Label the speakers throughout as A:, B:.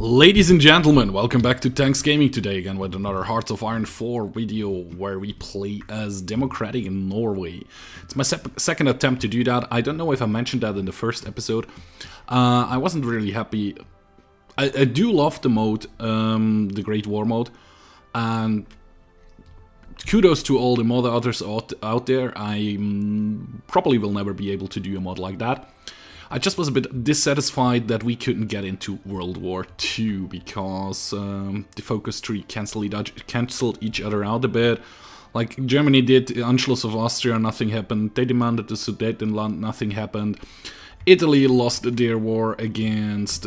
A: Ladies and gentlemen, welcome back to Tanks Gaming today again with another Hearts of Iron 4 video where we play as Democratic Norway. It's my second attempt to do that. I don't know if I mentioned that in the first episode. I wasn't really happy. I do love the mode, the Great War mode, and kudos to all the mod others out there. I probably will never be able to do a mod like that. I just was a bit dissatisfied that we couldn't get into World War II because the focus tree cancelled each other out a bit. Like Germany did, Anschluss of Austria, nothing happened. They demanded the Sudetenland, nothing happened. Italy lost their war against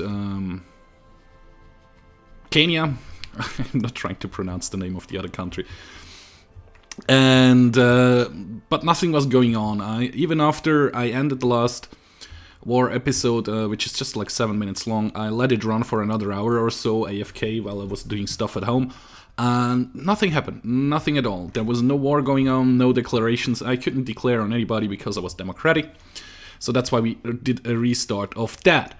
A: Kenya. I'm not trying to pronounce the name of the other country. And but nothing was going on. Even after I ended the last war episode, which is just like 7 minutes long, I let it run for another hour or so AFK while I was doing stuff at home, and nothing happened, nothing at all. There was no war going on, no declarations. I couldn't declare on anybody because I was democratic, so that's why we did a restart of that.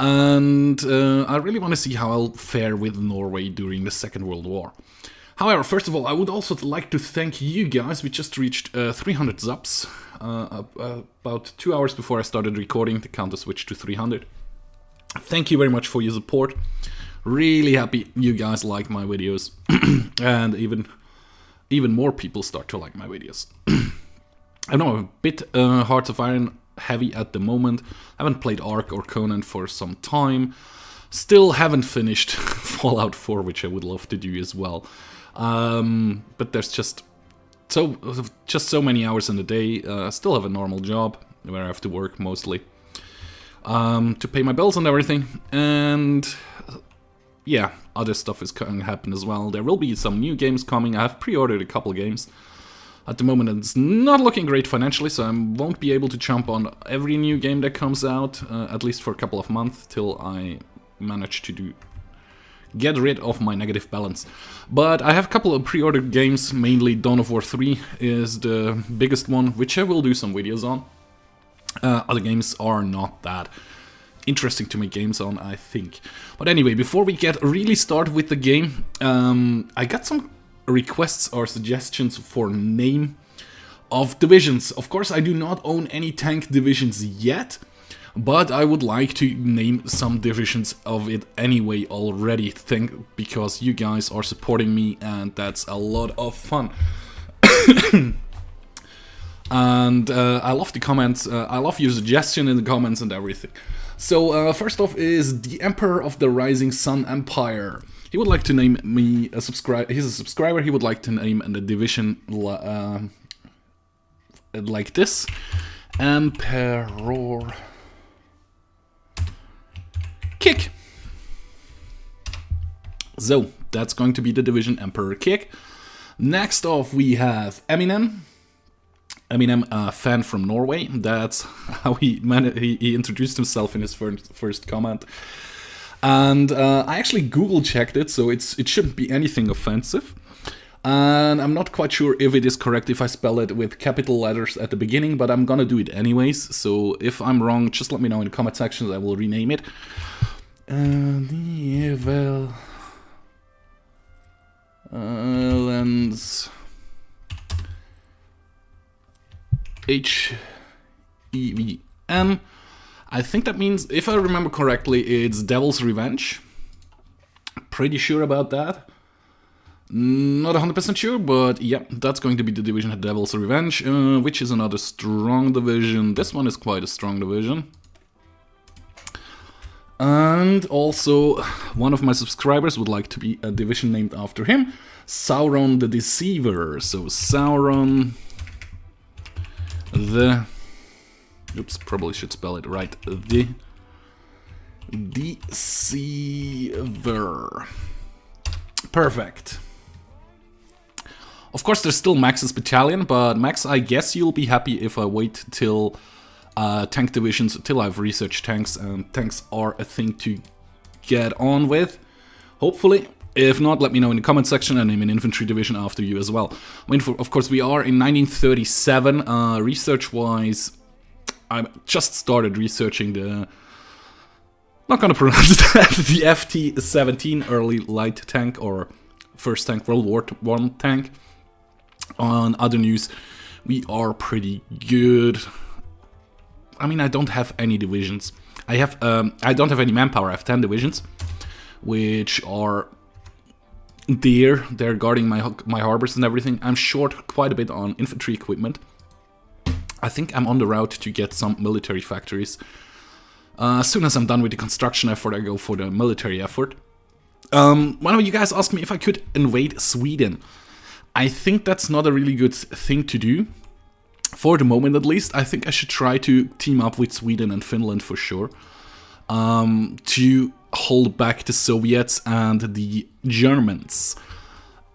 A: And I really want to see how I'll fare with Norway during the Second World War. However, first of all, I would also like to thank you guys. We just reached 300 subs. About 2 hours before I started recording, the counter switched to 300. Thank you very much for your support. Really happy you guys like my videos. And even more people start to like my videos. I know I'm a bit Hearts of Iron heavy at the moment. I haven't played Ark or Conan for some time. Still haven't finished Fallout 4, which I would love to do as well. But there's just so many hours in the day. I still have a normal job where I have to work mostly to pay my bills and everything. And yeah, other stuff is going to happen as well. There will be some new games coming. I have pre-ordered a couple games. At the moment it's not looking great financially, so I won't be able to jump on every new game that comes out, at least for a couple of months, till I manage to get rid of my negative balance. But I have a couple of pre-ordered games, mainly Dawn of War 3 is the biggest one, which I will do some videos on. Other games are not that interesting to make games on, I think. But anyway, before we get really started with the game, I got some requests or suggestions for name of divisions. Of course, I do not own any tank divisions yet, but I would like to name some divisions of it anyway already, because you guys are supporting me and that's a lot of fun. And I love the comments, I love your suggestion in the comments and everything. So first off is the Emperor of the Rising Sun Empire. He would like to name me a subscriber. He's a subscriber. He would like to name a division like this: Emperor Kick. So that's going to be the division Emperor Kick. Next off we have Eminem. Eminem, a fan from Norway. That's how he introduced himself in his first comment. And I actually Google checked it, so it shouldn't be anything offensive. And I'm not quite sure if it is correct if I spell it with capital letters at the beginning, but I'm gonna do it anyways. So if I'm wrong, just let me know in the comment sections. I will rename it. Lens HEVM. I think that means, if I remember correctly, it's Devil's Revenge. Pretty sure about that. Not 100% sure, but yeah, that's going to be the division Devil's Revenge, which is another strong division. This one is quite a strong division. And also, one of my subscribers would like to be a division named after him, Sauron the Deceiver. So Sauron the... Oops, probably should spell it right. The Deceiver. Perfect. Of course, there's still Max's battalion, but Max, I guess you'll be happy if I wait till tank divisions, till I've researched tanks, and tanks are a thing to get on with, hopefully. If not, let me know in the comment section and name an infantry division after you as well. I mean, of course, we are in 1937. Research-wise, I just started researching the not gonna pronounce that, the FT-17 early light tank, or first tank, World War I tank. On other news, we are pretty good. I mean, I don't have any divisions. I don't have any manpower. I have 10 divisions, which are there. They're guarding my harbors and everything. I'm short quite a bit on infantry equipment. I think I'm on the route to get some military factories. As soon as I'm done with the construction effort, I go for the military effort. One of you guys asked me if I could invade Sweden. I think that's not a really good thing to do. For the moment, at least. I think I should try to team up with Sweden and Finland for sure. To hold back the Soviets and the Germans.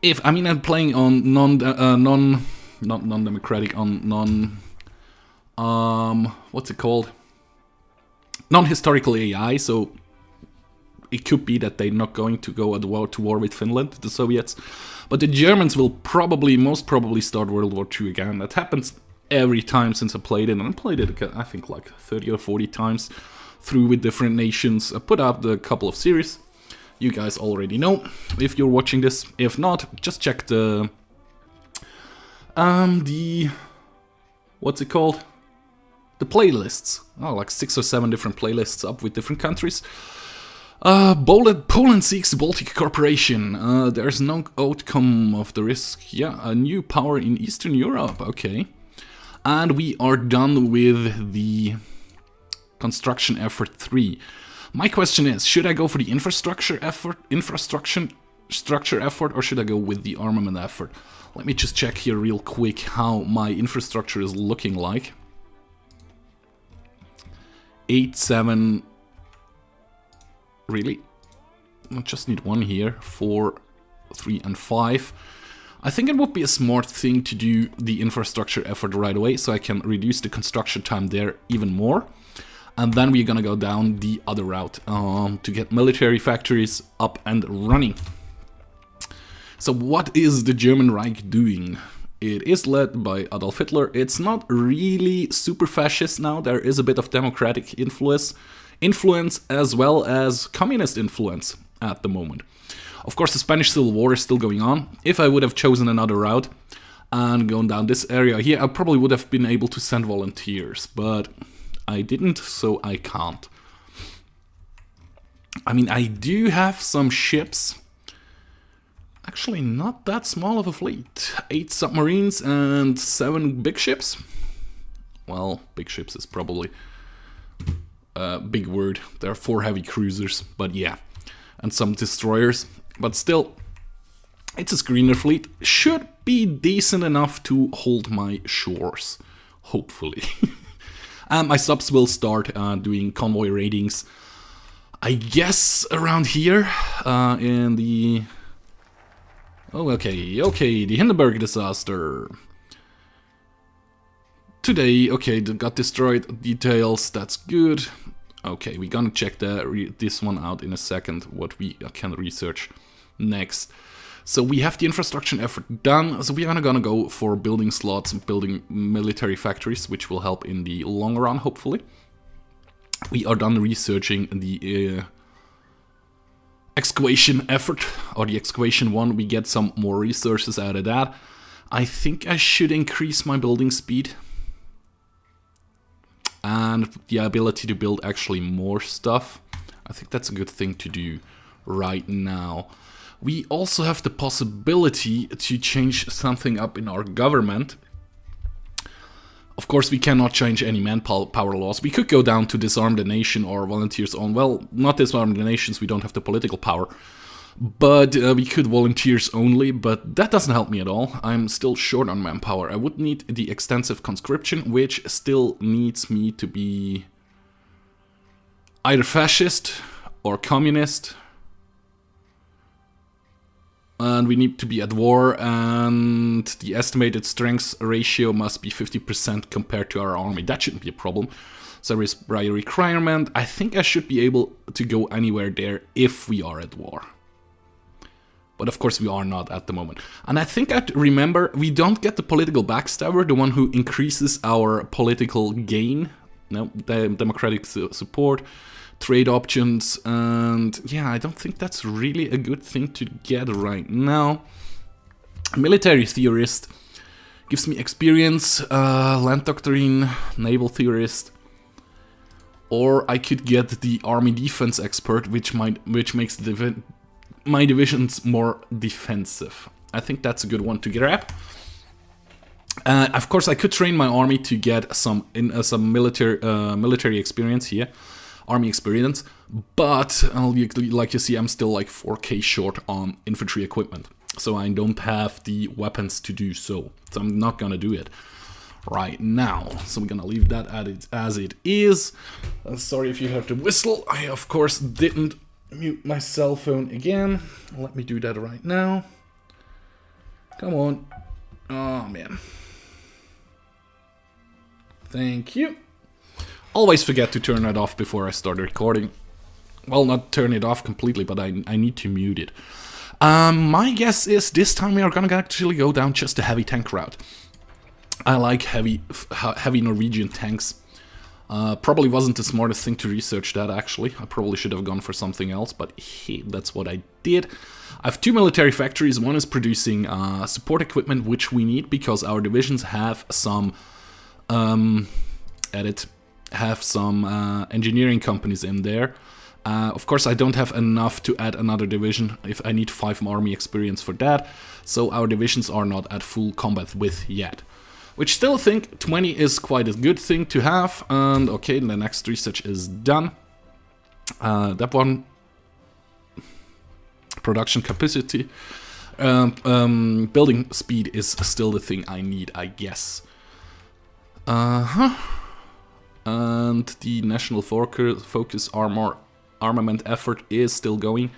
A: I'm playing on non-democratic, what's it called? Non-historical AI, so it could be that they're not going to go to war with Finland, the Soviets. But the Germans will most probably start World War II again. That happens every time since I played it, and I played it, I think, like 30 or 40 times through with different nations. I put up a couple of series. You guys already know if you're watching this. If not, just check the what's it called? The playlists. Oh, like 6 or 7 different playlists up with different countries. Poland seeks Baltic Corporation. There's no outcome of the risk. Yeah, a new power in Eastern Europe. Okay. And we are done with the construction effort 3. My question is, should I go for the infrastructure effort, or should I go with the armament effort? Let me just check here real quick how my infrastructure is looking like. 8, 7... Really? I just need 1 here. 4, 3, and 5. I think it would be a smart thing to do the infrastructure effort right away, so I can reduce the construction time there even more. And then we're gonna go down the other route to get military factories up and running. So what is the German Reich doing? It is led by Adolf Hitler. It's not really super fascist now. There is a bit of democratic influence as well as communist influence at the moment. Of course, the Spanish Civil War is still going on. If I would have chosen another route and gone down this area here, I probably would have been able to send volunteers, but I didn't, so I can't. I mean, I do have some ships. Actually, not that small of a fleet. 8 submarines and 7 big ships. Well, big ships is probably a big word. There are 4 heavy cruisers, but yeah. And some destroyers. But still, it's a screener fleet. Should be decent enough to hold my shores. Hopefully. My subs will start doing convoy raidings. I guess around here. In the... Oh, okay, the Hindenburg disaster. Today, okay, got destroyed. Details, that's good. Okay, we're gonna check this one out in a second, what we can research next. So we have the infrastructure effort done, so we are gonna go for building slots and building military factories, which will help in the long run, hopefully. We are done researching the excavation effort, or the excavation one. We get some more resources out of that. I think I should increase my building speed. And the ability to build actually more stuff. I think that's a good thing to do right now. We also have the possibility to change something up in our government. Of course, we cannot change any manpower laws. We could go down to disarm the nation or volunteers on. Well, not disarm the nations, we don't have the political power. But we could volunteers only, but that doesn't help me at all. I'm still short on manpower. I would need the extensive conscription, which still needs me to be either fascist or communist. And we need to be at war, and the estimated strength ratio must be 50% compared to our army. That shouldn't be a problem. So by requirement, I think I should be able to go anywhere there if we are at war. But of course we are not at the moment. And I think I remember, we don't get the political backstabber, the one who increases our political gain. No, the democratic support. trade options, and yeah, I don't think that's really a good thing to get right now. Military theorist gives me experience, land doctrine, naval theorist, or I could get the army defense expert, which makes my divisions more defensive. I think that's a good one to grab. Of course, I could train my army to get some military experience here, army experience, but like you see, I'm still like 4k short on infantry equipment, so I don't have the weapons to do so. So I'm not gonna do it right now. So we're gonna leave that as it is. Sorry if you heard the whistle. I of course didn't mute my cell phone again. Let me do that right now. Come on. Oh man. Thank you. Always forget to turn it off before I start recording. Well, not turn it off completely, but I need to mute it. My guess is this time we are gonna actually go down just the heavy tank route. I like heavy Norwegian tanks. Probably wasn't the smartest thing to research that, actually. I probably should have gone for something else, but hey, that's what I did. I have 2 military factories. One is producing support equipment, which we need because our divisions have some engineering companies in there. Of course, I don't have enough to add another division if I need 5 army experience for that, so our divisions are not at full combat with yet. Which still think 20 is quite a good thing to have, and okay, the next research is done. That one, production capacity, building speed is still the thing I need, I guess. And the national focus armament effort is still going,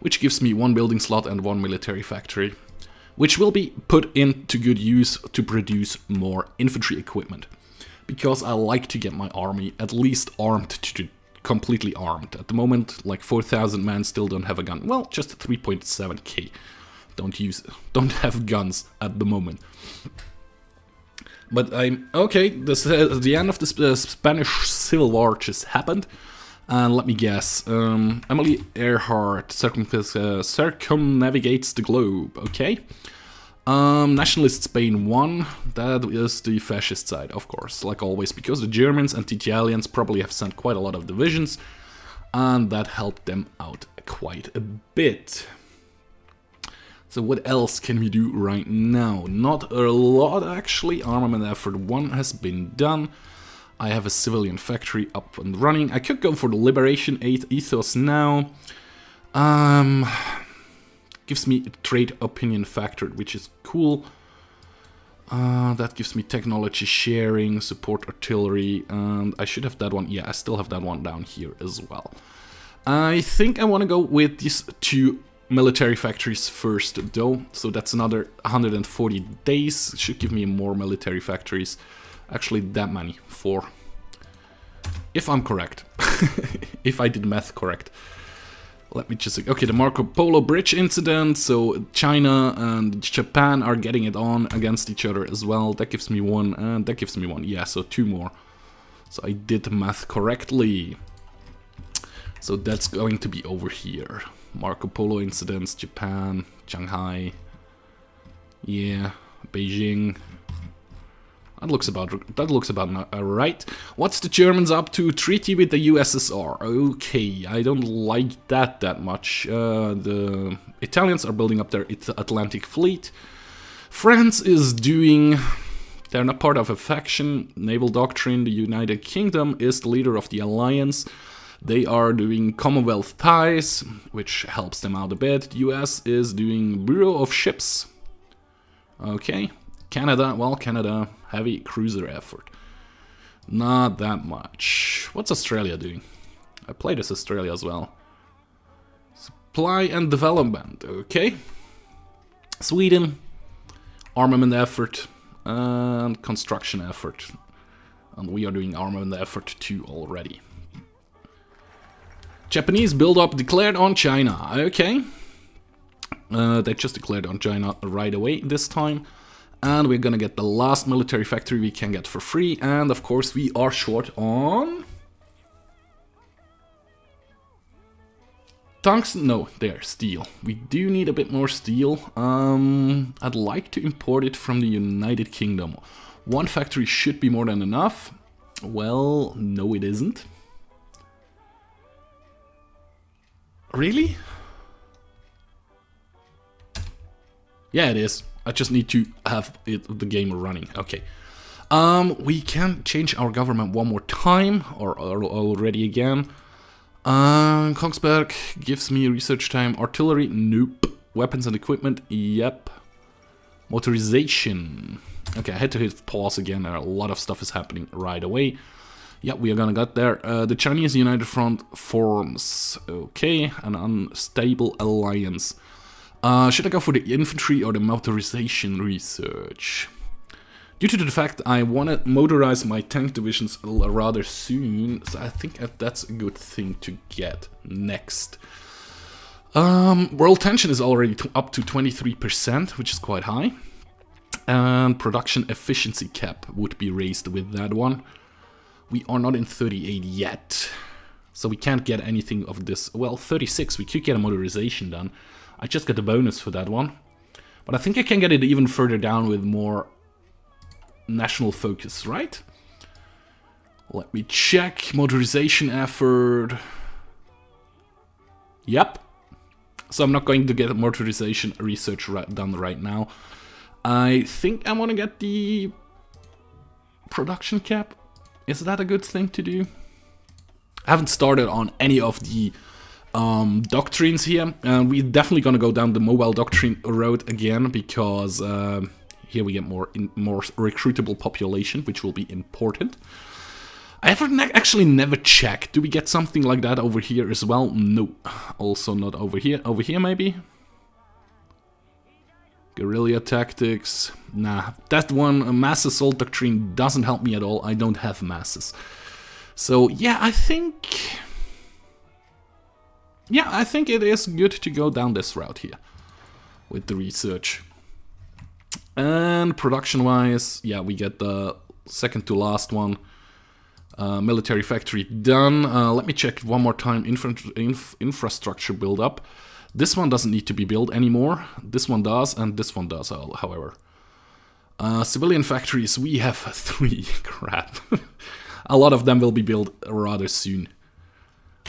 A: which gives me 1 building slot and 1 military factory, which will be put into good use to produce more infantry equipment, because I like to get my army at least armed to completely armed. At the moment, like 4,000 men still don't have a gun. Well, just 3.7k don't have guns at the moment. But I'm okay. The end of the Spanish Civil War just happened, and let me guess. Emily Earhart circumnavigates the globe. Okay. Nationalist Spain won. That is the fascist side, of course, like always, because the Germans and the Italians probably have sent quite a lot of divisions, and that helped them out quite a bit. So what else can we do right now? Not a lot, actually. Armament effort 1 has been done. I have a civilian factory up and running. I could go for the Liberation 8 ethos now. Gives me a trade opinion factor, which is cool. That gives me technology sharing, support artillery, and I should have that one. Yeah, I still have that one down here as well. I think I want to go with these 2 military factories first, though. So that's another 140 days. Should give me more military factories. Actually, that many. 4. If I'm correct. If I did math correct. Let me just... Okay, the Marco Polo Bridge incident. So China and Japan are getting it on against each other as well. That gives me 1, and that gives me 1. Yeah, so 2 more. So I did the math correctly. So that's going to be over here. Marco Polo incidents, Japan, Shanghai, yeah, Beijing. That looks about right. What's the Germans up to? Treaty with the USSR. Okay, I don't like that much. The Italians are building up their Atlantic fleet. France is doing... They're not part of a faction. Naval doctrine. The United Kingdom is the leader of the alliance. They are doing Commonwealth ties, which helps them out a bit. The US is doing Bureau of Ships. Okay. Canada, well, Canada, heavy cruiser effort. Not that much. What's Australia doing? I played as Australia as well. Supply and development, okay. Sweden, armament effort, and construction effort. And we are doing armament effort 2 already. Japanese build-up declared on China. Okay. They just declared on China right away this time. And we're gonna get the last military factory we can get for free. And of course we are short on... tungsten, no, there, steel. We do need a bit more steel. I'd like to import it from the United Kingdom. One factory should be more than enough. Well, no it isn't. Really? Yeah, it is. I just need to have the game running. Okay. We can change our government one more time, or already again. Kongsberg gives me research time. Artillery, nope. Weapons and equipment, yep. Motorization. Okay, I had to hit pause again. A lot of stuff is happening right away. Yeah, we are gonna get there. The Chinese United Front forms. Okay, an unstable alliance. Should I go for the infantry or the motorization research? Due to the fact I want to motorize my tank divisions rather soon, so I think that's a good thing to get next. World tension is already up to 23%, which is quite high. And production efficiency cap would be raised with that one. We are not in 38 yet, so we can't get anything of this. Well, 36, we could get a motorization done. I just got the bonus for that one. But I think I can get it even further down with more national focus, right? Let me check. Motorization effort. Yep. So I'm not going to get a motorization research done right now. I think I want to get the production cap. Is that a good thing to do? I haven't started on any of the doctrines here. We're definitely going to go down the mobile doctrine road again, because here we get more recruitable population, which will be important. I have actually never checked. Do we get something like that over here as well? No. Also not over here. Over here maybe? Guerrilla tactics. Nah, that one, a mass assault doctrine, doesn't help me at all. I don't have masses. So yeah, I think it is good to go down this route here with the research. And production-wise, yeah, we get the second to last one. Military factory done. Let me check one more time. Infrastructure build-up. This one doesn't need to be built anymore. This one does, and this one does, however. Civilian factories, we have 3. Crap. A lot of them will be built rather soon.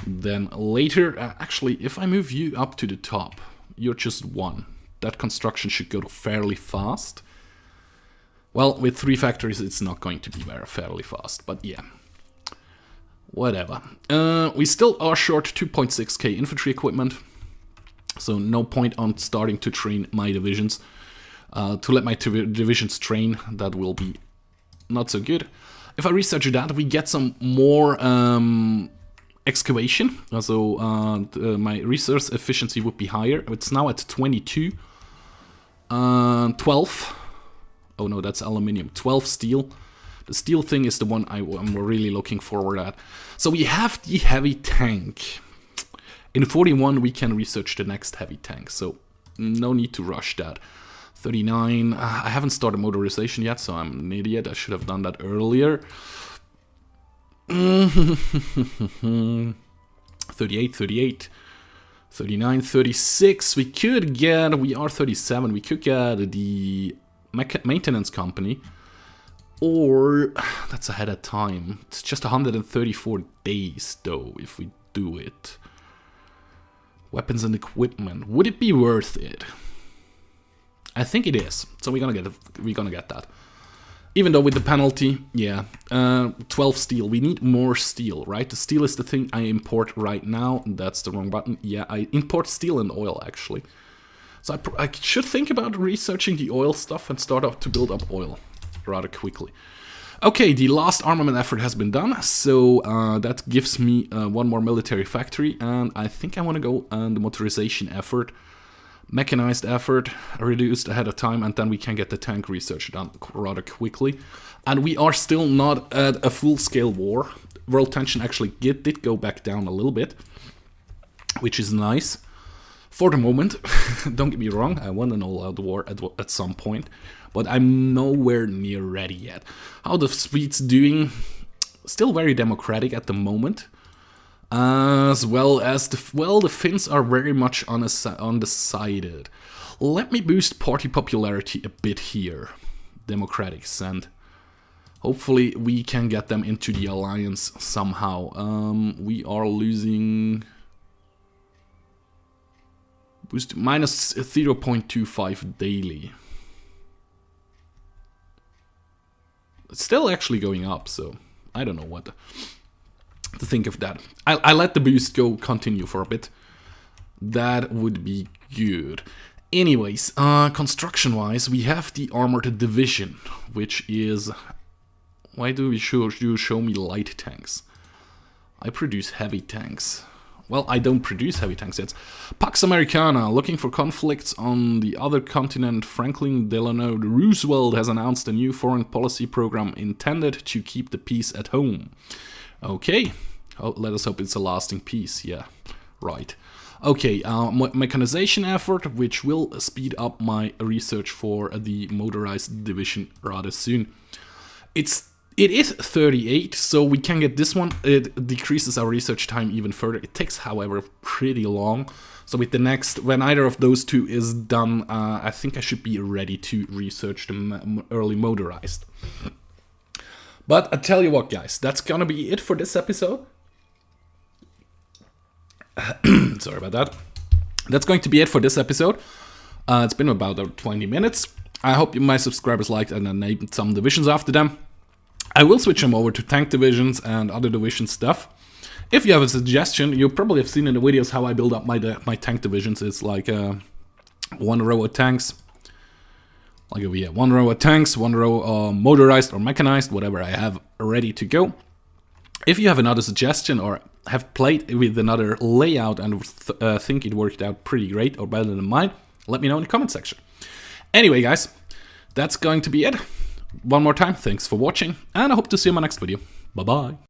A: Then later, actually, if I move you up to the top, you're just 1. That construction should go fairly fast. Well, with 3 factories, it's not going to be very fairly fast, but yeah. Whatever. We still are short 2.6k infantry equipment. So no point on starting to train my divisions. To let my divisions train, that will be not so good. If I research that, we get some more excavation. So my resource efficiency would be higher. It's now at 22. 12. Oh no, that's aluminium. 12 steel. The steel thing is the one I'm really looking forward at. So we have the heavy tank. In 41, we can research the next heavy tank, so no need to rush that. 39, I haven't started motorization yet, so I'm an idiot. I should have done that earlier. 38, 38, 39, 36. We are 37. We could get the maintenance company. Or, that's ahead of time. It's just 134 days, though, if we do it. Weapons and equipment. Would it be worth it? I think it is. So we're gonna get that. Even though with the penalty, yeah. 12 steel. We need more steel, right? The steel is the thing I import right now. That's the wrong button. Yeah, I import steel and oil, actually. So I should think about researching the oil stuff and start up to build up oil rather quickly. Okay, the last armament effort has been done, so that gives me 1 more military factory, and I think I want to go on the motorization effort, mechanized effort, reduced ahead of time, and then we can get the tank research done rather quickly. And we are still not at a full-scale war. World tension actually did go back down a little bit, which is nice. For the moment, don't get me wrong, I want an all-out war at some point, but I'm nowhere near ready yet. How the Swedes doing? Still very democratic at the moment. As well as the Finns are very much undecided. Let me boost party popularity a bit here, Democrats, and hopefully we can get them into the alliance somehow. We are losing boost minus 0.25 daily. It's still actually going up, so I don't know what to think of that. I let the boost continue for a bit. That would be good. Anyways, construction-wise, we have the armored division, which is... Why do you show me light tanks? I produce heavy tanks. Well, I don't produce heavy tanks yet. Pax Americana, looking for conflicts on the other continent. Franklin Delano Roosevelt has announced a new foreign policy program intended to keep the peace at home. Okay, let us hope it's a lasting peace. Yeah, right. Okay, mechanization effort, which will speed up my research for the motorized division rather soon. It is 38, so we can get this one. It decreases our research time even further. It takes, however, pretty long. So with the next, when either of those two is done, I think I should be ready to research the early motorized. But I tell you what, guys, that's gonna be it for this episode. Sorry about that. That's going to be it for this episode. It's been about 20 minutes. I hope my subscribers liked and then named some divisions after them. I will switch them over to tank divisions and other division stuff. If you have a suggestion, you probably have seen in the videos how I build up my tank divisions. It's like one row of tanks. Like over here, one row of tanks, one row motorized or mechanized, whatever I have ready to go. If you have another suggestion or have played with another layout and think it worked out pretty great or better than mine, let me know in the comment section. Anyway, guys, that's going to be it. One more time, thanks for watching, and I hope to see you in my next video. Bye-bye.